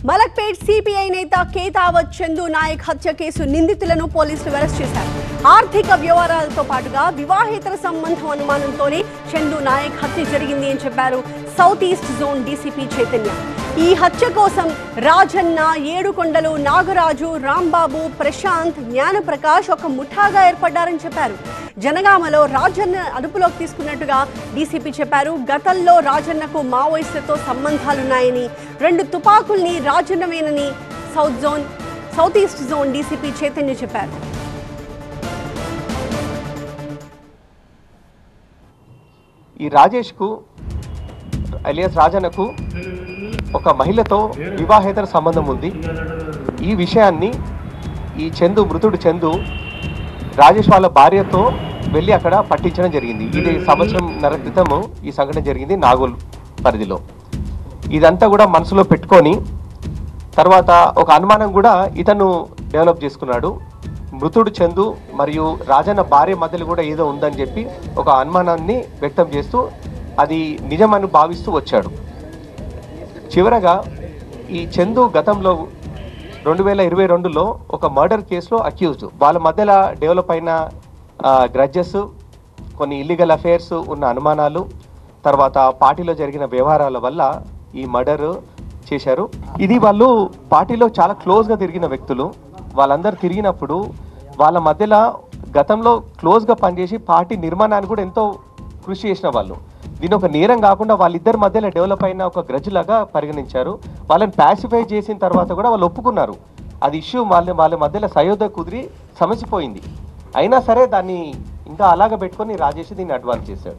Malakpet CPI నేత కేతావత్ చందు నాయక్ హత్య case నిందితులను పోలీసులు అరెస్ట్ చేశారు. ఆర్థిక వ్యవహారాలతో పాటుగా వివాహేతర సంబంధం అనుమానంతోనే చందు నాయక్ హత్య జరిగింది అని చెప్పారు south east zone DCP Chaitanya. ఈ హత్య కోసం రాజన్న, ఏడుకొండలు, నాగరాజు, రాంబాబు, ప్రశాంత్, జ్ఞానప్రకాష్ ఒక ముఠాగా ఏర్పడ్డారని చెప్పారు. జనగామలో రాజన్న అదుపులోకి తీసుకున్నట్టుగా డీసీపీ చెప్పారు. గతంలో రాజన్నకు మావోయిస్టులతో సంబంధాలున్నాయని, 2 తుపాకుల్ని రాజన్నవేనని south east zone DCP Chaitanya చెప్పారు. ఈ రాజేష్కు అలియాస్ రాజన్నకు ఒక మహిళతో వివాహేతర సంబంధం ఉంది. ఈ విషయాన్ని ఈ మృతుడు చందు రాజేష్ వాళ్ళ భార్యతో వెళ్ళి అక్కడ పట్టించడం జరిగింది. ఇది సంవత్సరంన్నర క్రితము ఈ సంఘటన జరిగింది నాగోల్ పరిధిలో. ఇదంతా కూడా మనసులో పెట్టుకొని తర్వాత ఒక అనుమానం కూడా ఇతను డెవలప్ చేసుకున్నాడు. మృతుడు చందు మరియు రాజన్న భార్య మధ్యలో కూడా ఏదో ఉందని చెప్పి ఒక అనుమానాన్ని వ్యక్తం చేస్తూ అది నిజమని భావిస్తూ వచ్చాడు. చివరగా ఈ చందు గతంలో 2022లో ఒక మర్డర్ కేసులో అక్యూజ్డ్. వాళ్ళ మధ్యలో డెవలప్ అయిన గ్రడ్జెస్, కొన్ని ఇల్లీగల్ అఫైర్స్ ఉన్న అనుమానాలు, తర్వాత పార్టీలో జరిగిన వ్యవహారాల వల్ల ఈ మర్డర్ చేశారు. ఇది వాళ్ళు పార్టీలో చాలా క్లోజ్గా తిరిగిన వ్యక్తులు. వాళ్ళందరూ తిరిగినప్పుడు వాళ్ళ మధ్యలో గతంలో క్లోజ్గా పనిచేసి పార్టీ నిర్మాణాన్ని కూడా ఎంతో కృషి చేసిన వాళ్ళు. దీని ఒక నేరం కాకుండా వాళ్ళిద్దరి మధ్యలో డెవలప్ అయిన ఒక గ్రడ్జ్ లాగా పరిగణించారు. వాళ్ళని ప్యాసిఫై చేసిన తర్వాత కూడా వాళ్ళు ఒప్పుకున్నారు. అది ఇష్యూ వాళ్ళ మధ్యలో సయోధ్య కుదిరి సమసిపోయింది. అయినా సరే దాన్ని ఇంకా అలాగ పెట్టుకొని రాజేష్ దీన్ని అడ్వాన్స్ చేశాడు.